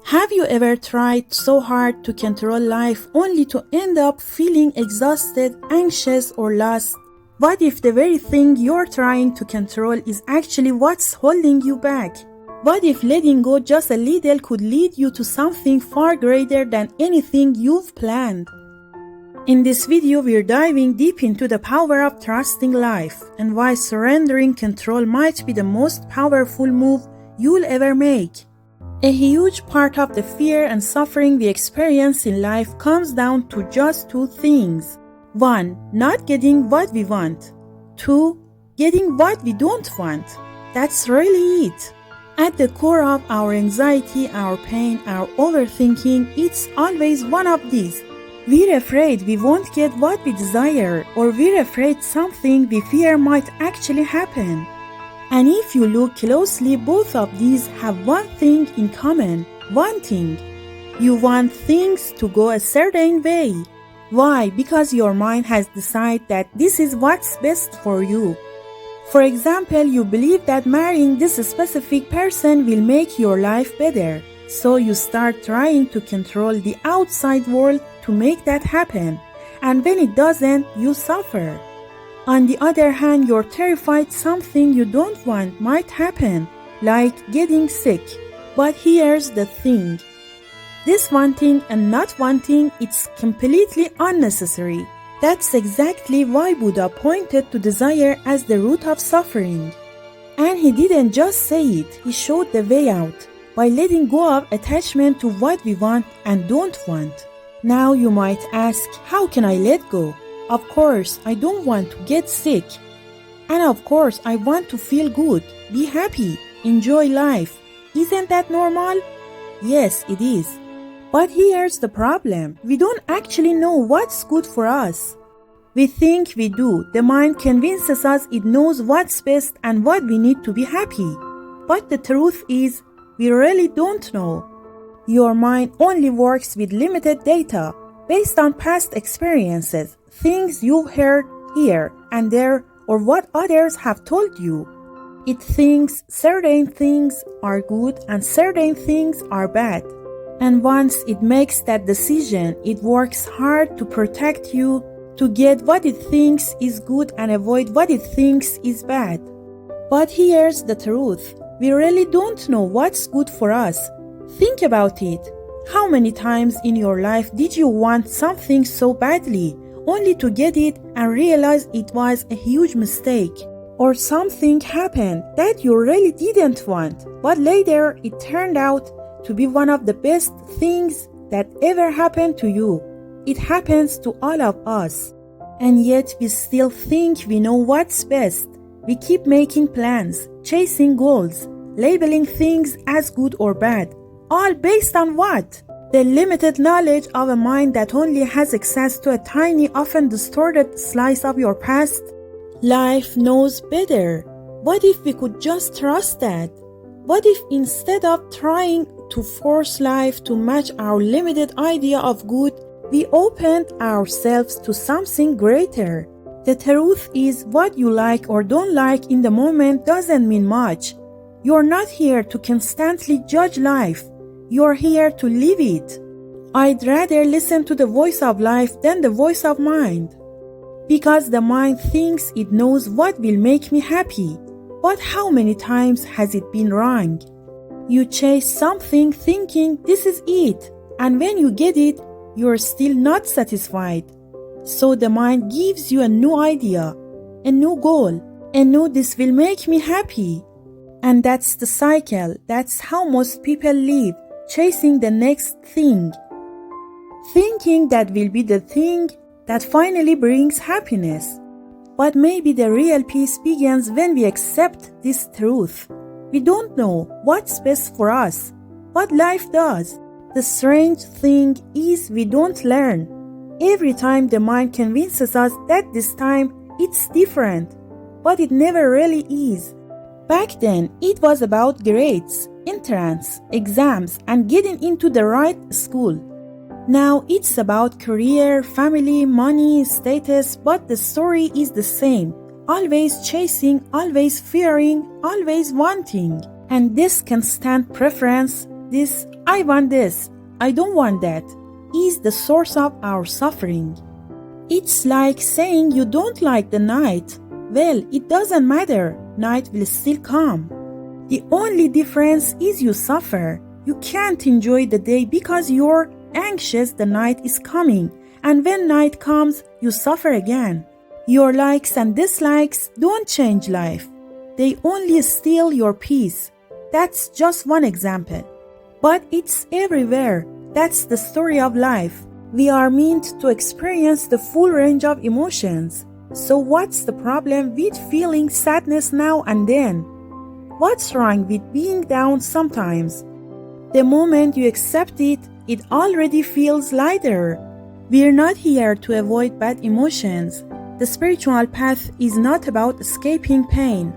Have you ever tried so hard to control life only to end up feeling exhausted, anxious, or lost? What if the very thing you're trying to control is actually what's holding you back? What if letting go just a little could lead you to something far greater than anything you've planned? In this video, we're diving deep into the power of trusting life and why surrendering control might be the most powerful move you'll ever make. A huge part of the fear and suffering we experience in life comes down to just two things. 1. Not getting what we want. 2. Getting what we don't want. That's really it. At the core of our anxiety, our pain, our overthinking, it's always one of these. We're afraid we won't get what we desire, or we're afraid something we fear might actually happen. And if you look closely, both of these have one thing in common: wanting. You want things to go a certain way. Why? Because your mind has decided that this is what's best for you. For example, you believe that marrying this specific person will make your life better. So you start trying to control the outside world to make that happen. And when it doesn't, you suffer. On the other hand, you're terrified something you don't want might happen, like getting sick. But here's the thing. This wanting and not wanting, it's completely unnecessary. That's exactly why Buddha pointed to desire as the root of suffering. And he didn't just say it, he showed the way out, by letting go of attachment to what we want and don't want. Now you might ask, how can I let go? Of course, I don't want to get sick. And of course, I want to feel good, be happy, enjoy life. Isn't that normal? Yes, it is. But here's the problem. We don't actually know what's good for us. We think we do. The mind convinces us it knows what's best and what we need to be happy. But the truth is, we really don't know. Your mind only works with limited data, based on past experiences, things you've heard here and there, or what others have told you. It thinks certain things are good and certain things are bad. And once it makes that decision, it works hard to protect you, to get what it thinks is good and avoid what it thinks is bad. But here's the truth. We really don't know what's good for us. Think about it. How many times in your life did you want something so badly, only to get it and realize it was a huge mistake? Or something happened that you really didn't want, but later it turned out to be one of the best things that ever happened to you. It happens to all of us. And yet we still think we know what's best. We keep making plans, chasing goals, labeling things as good or bad. All based on what? The limited knowledge of a mind that only has access to a tiny, often distorted slice of your past. Life knows better. What if we could just trust that? What if instead of trying to force life to match our limited idea of good, we opened ourselves to something greater? The truth is, what you like or don't like in the moment doesn't mean much. You're not here to constantly judge life. You're here to live it. I'd rather listen to the voice of life than the voice of mind. Because the mind thinks it knows what will make me happy. But how many times has it been wrong? You chase something thinking this is it, and when you get it, you're still not satisfied. So the mind gives you a new idea, a new goal, a new this will make me happy. And that's the cycle. That's how most people live. Chasing the next thing, thinking that will be the thing that finally brings happiness. But maybe the real peace begins when we accept this truth. We don't know what's best for us, but life does. The strange thing is we don't learn. Every time the mind convinces us that this time it's different, but it never really is. Back then, it was about grades, entrance, exams, and getting into the right school. Now it's about career, family, money, status, but the story is the same. Always chasing, always fearing, always wanting. And this constant preference, this, I want this, I don't want that, is the source of our suffering. It's like saying you don't like the night. Well, it doesn't matter, night will still come. The only difference is you suffer. You can't enjoy the day because you're anxious the night is coming, and when night comes, you suffer again. Your likes and dislikes don't change life. They only steal your peace. That's just one example. But it's everywhere. That's the story of life. We are meant to experience the full range of emotions. So what's the problem with feeling sadness now and then? What's wrong with being down sometimes? The moment you accept it, it already feels lighter. We're not here to avoid bad emotions. The spiritual path is not about escaping pain.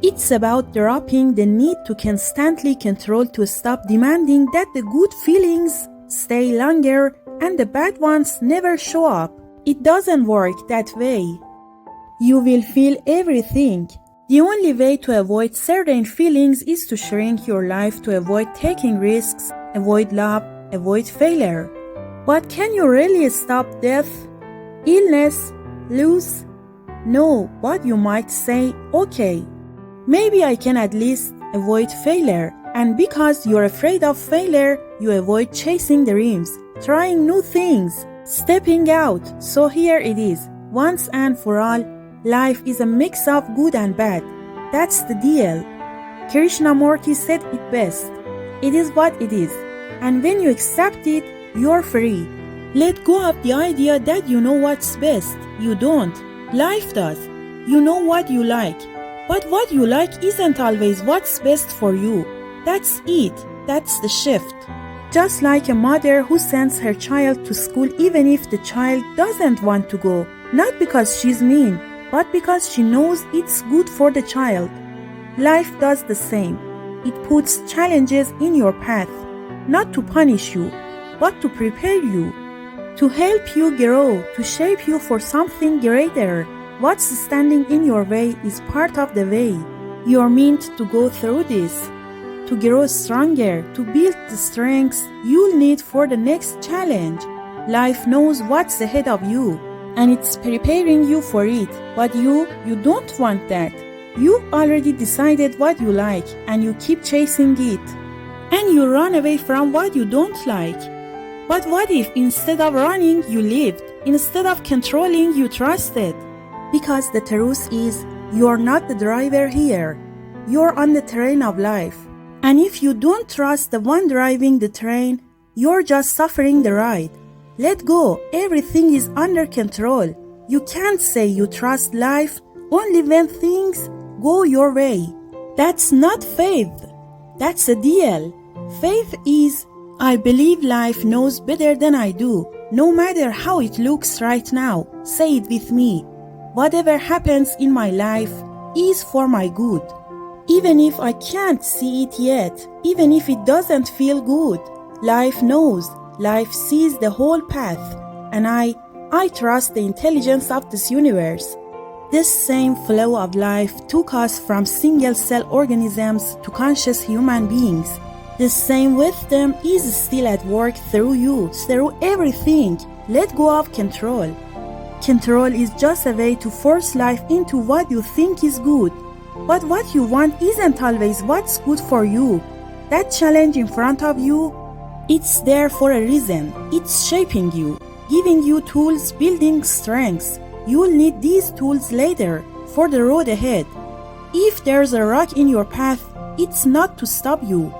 It's about dropping the need to constantly control, to stop demanding that the good feelings stay longer and the bad ones never show up. It doesn't work that way. You will feel everything. The only way to avoid certain feelings is to shrink your life, to avoid taking risks, avoid love, avoid failure. But can you really stop death, illness, loss? No, but you might say, okay, maybe I can at least avoid failure. And because you're afraid of failure, you avoid chasing dreams, trying new things, stepping out. So here it is, once and for all, life is a mix of good and bad. That's the deal. Krishnamurti said it best. It is what it is. And when you accept it, you're free. Let go of the idea that you know what's best. You don't. Life does. You know what you like. But what you like isn't always what's best for you. That's it. That's the shift. Just like a mother who sends her child to school even if the child doesn't want to go, not because she's mean, but because she knows it's good for the child. Life does the same. It puts challenges in your path, not to punish you, but to prepare you, to help you grow, to shape you for something greater. What's standing in your way is part of the way. You're meant to go through this, to grow stronger, to build the strengths you'll need for the next challenge. Life knows what's ahead of you, and it's preparing you for it. But you don't want that. You already decided what you like, and you keep chasing it. And you run away from what you don't like. But what if instead of running, you lived? Instead of controlling, you trusted? Because the truth is, you're not the driver here. You're on the train of life. And if you don't trust the one driving the train, you're just suffering the ride. Let go. Everything is under control. You can't say you trust life only when things go your way. That's not faith. That's a deal. Faith is, I believe life knows better than I do, no matter how it looks right now. Say it with me. Whatever happens in my life is for my good. Even if I can't see it yet, even if it doesn't feel good, life knows. Life sees the whole path, and I trust the intelligence of this universe. This same flow of life took us from single-cell organisms to conscious human beings. This same wisdom is still at work through you, through everything. Let go of control. Control is just a way to force life into what you think is good. But what you want isn't always what's good for you. That challenge in front of you, it's there for a reason. It's shaping you, giving you tools, building strengths. You'll need these tools later for the road ahead. If there's a rock in your path, it's not to stop you.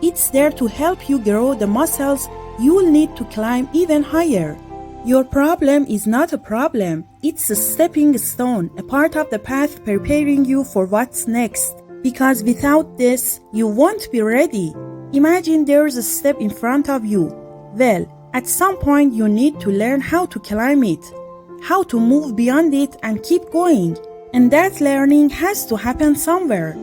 It's there to help you grow the muscles you'll need to climb even higher. Your problem is not a problem. It's a stepping stone, a part of the path preparing you for what's next. Because without this, you won't be ready. Imagine there's a step in front of you. Well, at some point you need to learn how to climb it, how to move beyond it and keep going. And that learning has to happen somewhere.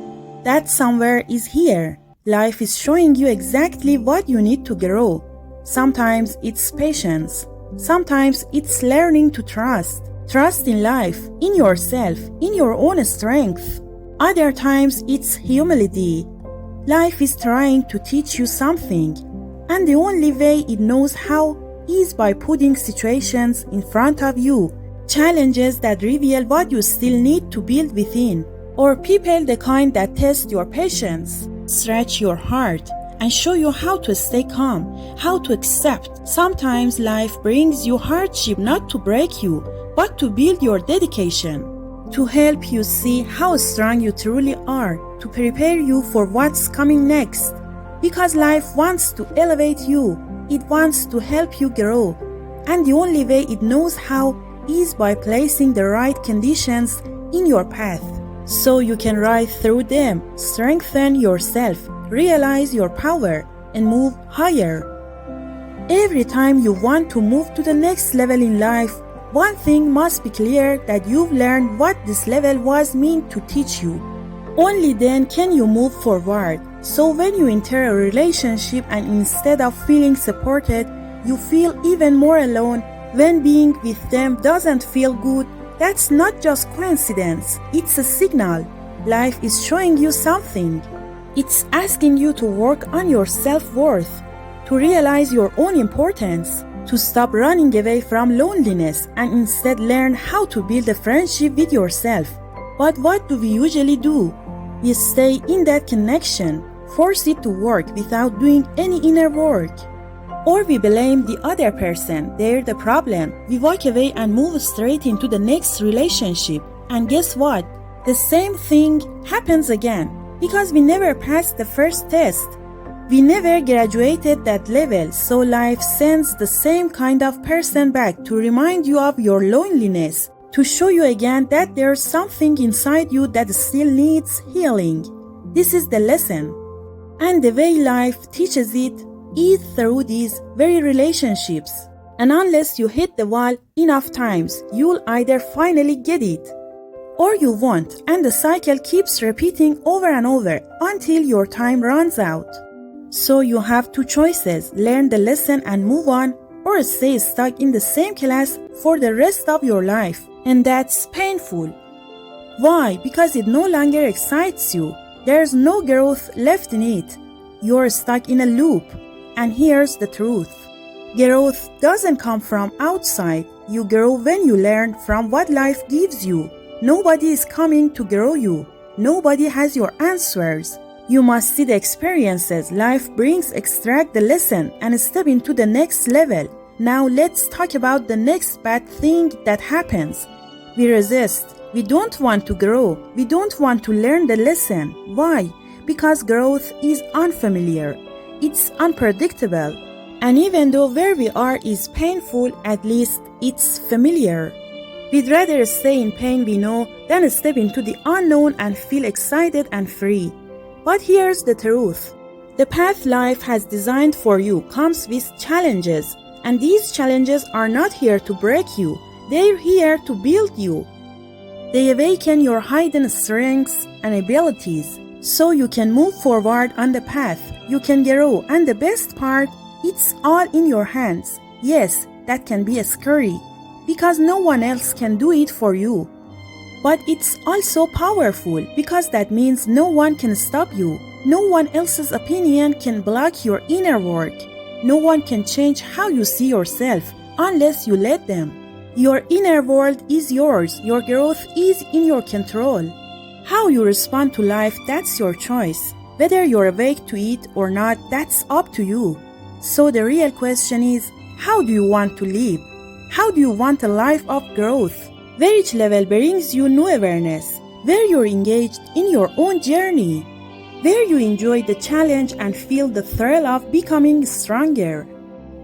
That somewhere is here. Life is showing you exactly what you need to grow. Sometimes it's patience. Sometimes it's learning to trust. Trust in life, in yourself, in your own strength. Other times it's humility. Life is trying to teach you something, and the only way it knows how is by putting situations in front of you, challenges that reveal what you still need to build within, or people the kind that test your patience, stretch your heart, and show you how to stay calm, how to accept. Sometimes life brings you hardship not to break you, but to build your dedication, to help you see how strong you truly are, to prepare you for what's coming next. Because life wants to elevate you, it wants to help you grow, and the only way it knows how is by placing the right conditions in your path, so you can ride through them, strengthen yourself, realize your power, and move higher. Every time you want to move to the next level in life, one thing must be clear, that you've learned what this level was meant to teach you. Only then can you move forward. So when you enter a relationship and instead of feeling supported, you feel even more alone, when being with them doesn't feel good, that's not just coincidence, it's a signal. Life is showing you something. It's asking you to work on your self-worth, to realize your own importance, to stop running away from loneliness and instead learn how to build a friendship with yourself. But what do we usually do? We stay in that connection, force it to work without doing any inner work. Or we blame the other person, they're the problem. We walk away and move straight into the next relationship. And guess what? The same thing happens again, because we never passed the first test. We never graduated that level, so life sends the same kind of person back to remind you of your loneliness, to show you again that there's something inside you that still needs healing. This is the lesson. And the way life teaches it is through these very relationships. And unless you hit the wall enough times, you'll either finally get it, or you won't, and the cycle keeps repeating over and over until your time runs out. So you have two choices: learn the lesson and move on, or stay stuck in the same class for the rest of your life. And that's painful. Why? Because it no longer excites you. There's no growth left in it. You're stuck in a loop. And here's the truth. Growth doesn't come from outside. You grow when you learn from what life gives you. Nobody is coming to grow you. Nobody has your answers. You must see the experiences life brings, extract the lesson, and step into the next level. Now let's talk about the next bad thing that happens. We resist. We don't want to grow. We don't want to learn the lesson. Why? Because growth is unfamiliar. It's unpredictable. And even though where we are is painful, at least it's familiar. We'd rather stay in pain we know than step into the unknown and feel excited and free. But here's the truth. The path life has designed for you comes with challenges, and these challenges are not here to break you. They're here to build you. They awaken your hidden strengths and abilities, so you can move forward on the path. You can grow, and the best part, it's all in your hands. Yes, that can be scary, because no one else can do it for you. But it's also powerful, because that means no one can stop you. No one else's opinion can block your inner work. No one can change how you see yourself unless you let them. Your inner world is yours. Your growth is in your control. How you respond to life, that's your choice. Whether you're awake to it or not, that's up to you. So the real question is, how do you want to live? How do you want a life of growth, where each level brings you new awareness, where you're engaged in your own journey, where you enjoy the challenge and feel the thrill of becoming stronger?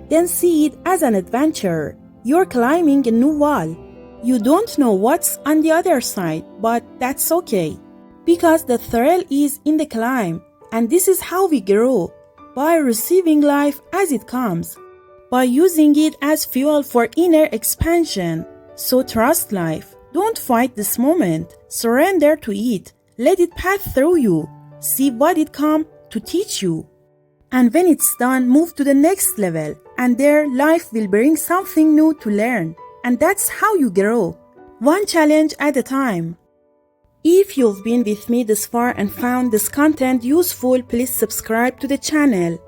Then see it as an adventure. You're climbing a new wall. You don't know what's on the other side, but that's okay, because the thrill is in the climb. And this is how we grow, by receiving life as it comes, by using it as fuel for inner expansion. So trust life. Don't fight this moment. Surrender to it. Let it pass through you. See what it comes to teach you. And when it's done, move to the next level. And there, life will bring something new to learn. And that's how you grow, one challenge at a time. If you've been with me this far and found this content useful, please subscribe to the channel.